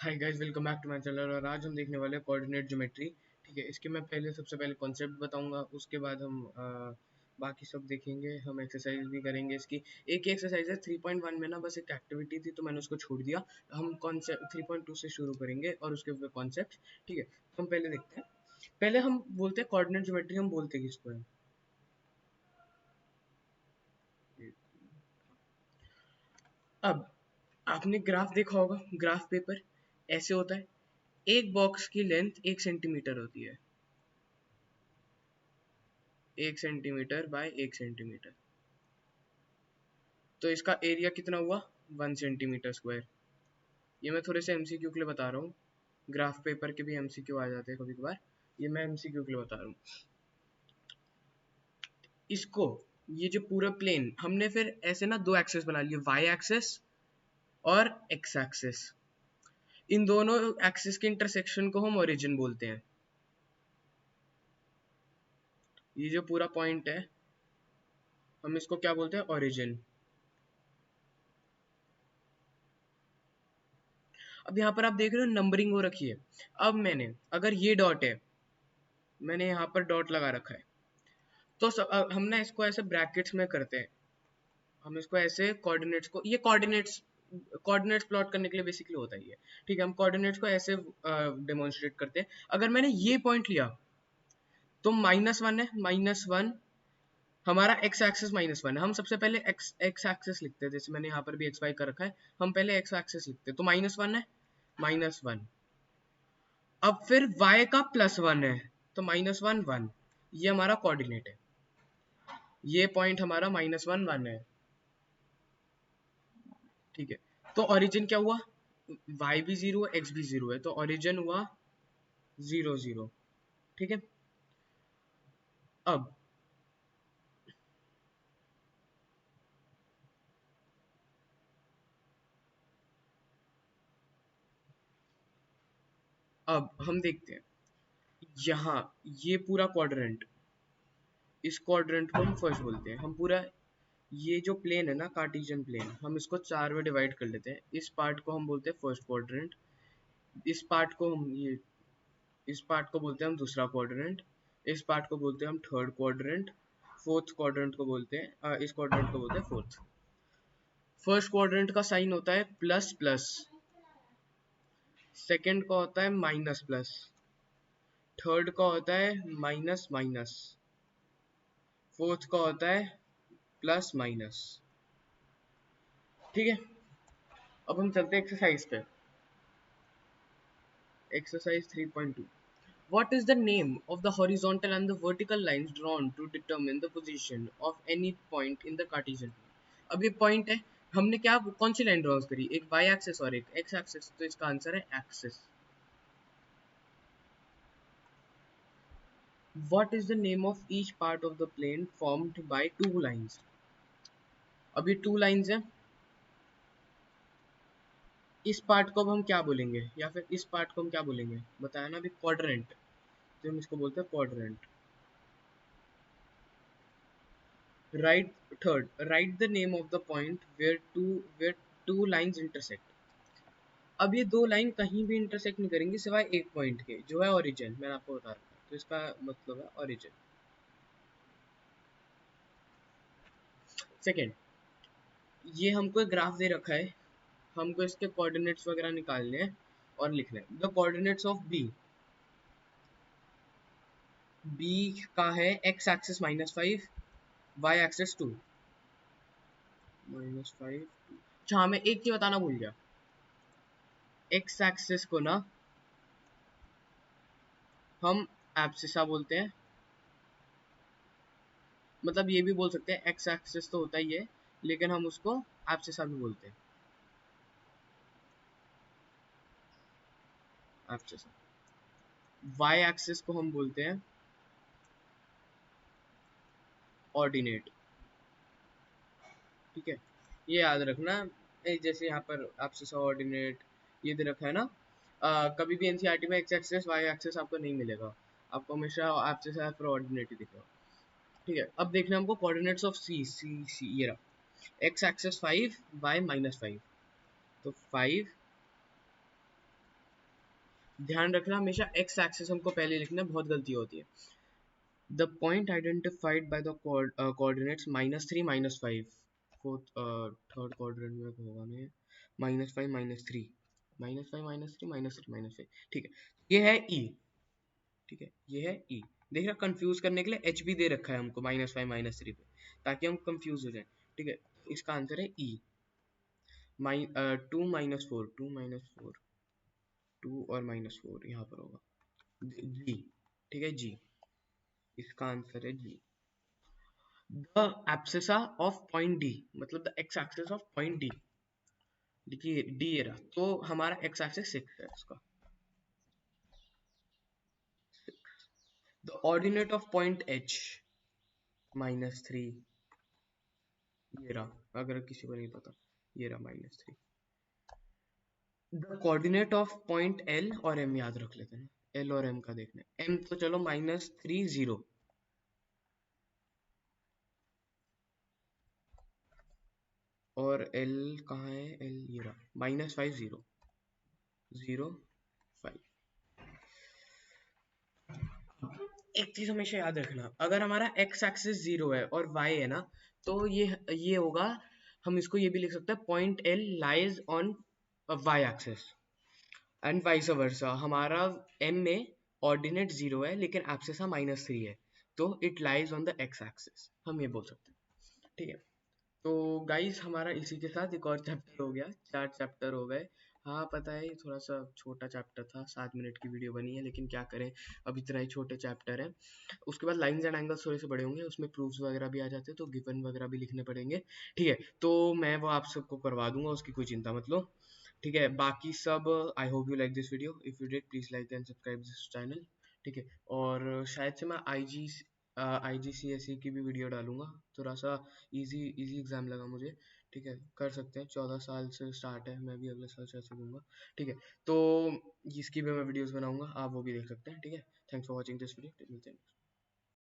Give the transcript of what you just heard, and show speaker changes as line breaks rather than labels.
Hi guys, welcome back to my channel. और आज हम देखने वाले हैं कोऑर्डिनेट ज्योमेट्री। ठीक है, इसके मैं सबसे पहले कॉन्सेप्ट बताऊंगा, उसके बाद हम बाकी सब देखेंगे। हम एक्सरसाइज भी करेंगे इसकी। एक ही एक्सरसाइज है 3.1 में ना, बस एक एक्टिविटी थी तो मैंने उसको छोड़ दिया। हम कॉन्सेप्ट 3.2 से शुरू करेंगे और उसके ऊपर कॉन्सेप्ट। ठीक है, तो हम पहले देखते हैं। पहले हम बोलते हैं कोऑर्डिनेट ज्योमेट्री, हम बोलते किसको है। अब आपने ग्राफ देखा होगा, ग्राफ पेपर ऐसे होता है। एक बॉक्स की लेंथ 1 सेंटीमीटर होती है, 1 सेंटीमीटर बाय 1 सेंटीमीटर। तो इसका एरिया कितना हुआ, 1 सेंटीमीटर स्क्वायर। ये मैं थोड़े से एमसीक्यू के लिए बता रहा हूँ। ग्राफ पेपर के भी एमसीक्यू आ जाते हैं कभी कभार, ये मैं एमसीक्यू के लिए बता रहा हूँ। इसको, ये जो पूरा प्लेन हमने फिर ऐसे ना दो एक्सेस बना लिए, वाई एक्सेस और एक्स एक्सेस। इन दोनों एक्सेस के इंटरसेक्शन को हम ओरिजिन बोलते हैं। ये जो पूरा पॉइंट है, हम इसको क्या बोलते हैं, ओरिजिन। अब यहाँ पर आप देख रहे हो नंबरिंग हो रखी है। अब मैंने, अगर ये डॉट है, मैंने यहाँ पर डॉट लगा रखा है, तो हम ना इसको ऐसे ब्रैकेट्स में करते हैं। हम इसको ऐसे कोऑर्डिनेट्स को, ये कोऑर्डिनेट्स प्लॉट करने के लिए बेसिकली होता ही है। ठीक है, हम कोऑर्डिनेट्स को ऐसे डेमोन्स्ट्रेट करते हैं। अगर मैंने ये पॉइंट लिया तो -1 है, -1 हमारा एक्स एक्सिस -1 है। हम सबसे पहले एक्स एक्स एक्सिस लिखते हैं, जैसे मैंने यहाँ पर भी एक्स वाई कर रखा है। हम पहले एक्स एक्सिस लिखते हैं, तो -1 है, -1। अब फिर y का +1 है, तो -1 1। ये हमारा कोऑर्डिनेट है, ये पॉइंट हमारा -1 1 है। ठीक है, तो ओरिजिन क्या हुआ, y भी 0 है, x भी 0 है, तो ओरिजिन हुआ 0 0। ठीक है, अब हम देखते हैं यहाँ, ये पूरा क्वाड्रेंट, इस क्वाड्रेंट को हम फर्स्ट बोलते हैं। हम पूरा, ये जो प्लेन है ना, कार्टेशियन प्लेन, हम इसको 4 में डिवाइड कर लेते हैं। इस पार्ट को हम बोलते हैं फर्स्ट क्वाड्रेंट, इस पार्ट को हम ये, इस पार्ट को बोलते हैं हम दूसरा क्वाड्रेंट, इस पार्ट को बोलते हैं हम थर्ड क्वाड्रेंट, फोर्थ क्वाड्रेंट को बोलते हैं, इस क्वाड्रेंट को बोलते हैं फोर्थ। फर्स्ट क्वाड्रेंट का साइन होता है प्लस प्लस, सेकंड का होता है माइनस प्लस, थर्ड का होता है माइनस माइनस, फोर्थ का होता है प्लस माइनस। ठीक है, अब हम चलते हैं एक्सरसाइज पे। Exercise 3.2, what is the name of the horizontal and the vertical lines drawn to determine the position of any point in the Cartesian plane? अब ये पॉइंट है, हमने क्या, कौन सी लाइन ड्रॉ करी, एक वाई एक्सिस और एक एक्स एक्सिस, तो इसका आंसर है axis. What is the name of each part of the plane formed by two lines? अब ये टू लाइंस है, इस पार्ट को अब हम क्या बोलेंगे, या फिर इस पार्ट को हम क्या बोलेंगे, बताया ना अभी, क्वाड्रेंट। तो हम इसको बोलते हैं quadrant. Right, third, right the name of the point where two lines intersect. अब ये दो लाइन कहीं भी इंटरसेक्ट नहीं करेंगी सिवाय एक पॉइंट के, जो है ओरिजिन, मैंने आपको बता रखा है, तो इसका मतलब है ओरिजिन। सेकेंड, ये हमको एक ग्राफ दे रखा है, हमको इसके कोऑर्डिनेट्स वगैरह निकालने हैं और लिखना है। The coordinates of B, B का है एक्स एक्सिस -5, वाई एक्सिस 2, -5 2। अच्छा हाँ, मैं एक चीज बताना भूल गया, एक्स एक्सिस को ना हम एब्सिसा बोलते हैं। मतलब ये भी बोल सकते हैं, एक्स एक्सिस तो होता ही है, लेकिन हम उसको एब्सिसा भी बोलते हैं, एब्सिसा। वाई एक्सिस को हम बोलते हैं ऑर्डिनेट। ठीक है, ये याद रखना। जैसे यहाँ पर एब्सिसा ऑर्डिनेट ये दे रखा है ना, कभी भी एनसीईआरटी में एक्स एक्सिस वाई एक्सिस आपको नहीं मिलेगा, आपको हमेशा एब्सिसा फिर ऑर्डिनेट ही दिखेगा। ठीक है, अब देखना हमको कोऑर्डिनेट्स ऑफ सी, सी ये रहा, एक्स एक्सिस 5, वाई -5, तो 5 ध्यान रखना हमेशा एक्स एक्सिस हमको पहले लिखना, बहुत गलती होती है। The point identified by the coordinates -3 -5, fourth third quadrant में होगा नहीं, -5 -3 -5 -3 -3 -5, ठीक है, ये है ई, ठीक है, ये है ई। देख रहा, कंफ्यूज करने के लिए एच भी दे रखा है हमको -5 -3 पे, ताकि हम कंफ्यूज हो जाए, ठीक है। इसका आंसर है ई। 2 -4 2 और -4 यहाँ पर होगा, जी, ठीक है जी, इसका आंसर है G. The abscissa of point D, मतलब the x axis of point D, देखिए डी ये रहा, तो हमारा एक्स एक्सिस 6 है इसका। The ordinate of point H -3, ये रहा, अगर किसी को नहीं पता, ये रहा -3। The coordinate of point L और एम याद रख लेते हैं, एल और एम का देखना है। एम तो चलो -3 0, और एल कहाँ है, एल ये रहा, -5 0 0 5। एक चीज हमेशा याद रखना, अगर हमारा x एक्सिस 0 है और y है ना, तो ये होगा, हम इसको ये भी लिख सकते हैं, point L lies on y axis, and vice versa. हमारा m में ऑर्डिनेट 0 है लेकिन एब्सिसा -3 है, तो it lies on the x axis, हम ये बोल सकते हैं, ठीक है। तो गाइस हमारा इसी के साथ एक और चैप्टर हो गया, 4 चैप्टर हो गए। हाँ पता है, ये थोड़ा सा छोटा चैप्टर था, 7 मिनट की वीडियो बनी है, लेकिन क्या करें, अब इतना ही छोटे चैप्टर है। उसके बाद लाइंस एंड एंगल्स थोड़े से बड़े होंगे, उसमें प्रूफ्स वगैरह भी आ जाते हैं, तो गिवन वगैरह भी लिखने पड़ेंगे, ठीक है। तो मैं वो आप सबको करवा दूंगा, उसकी कोई चिंता मत लो, ठीक है। बाकी सब, I hope you like this video, if you did please like and subscribe this channel, ठीक है। और शायद से मैं IGCSE की भी वीडियो डालूंगा, थोड़ा सा इजी इजी एग्जाम लगा मुझे, ठीक है, कर सकते हैं, 14 साल से स्टार्ट है, मैं भी अगले साल शायद से दूंगा, ठीक है। तो इसकी भी मैं वीडियोस बनाऊंगा, आप वो भी देख सकते हैं, ठीक है। Thanks for watching this video, मिलते हैं।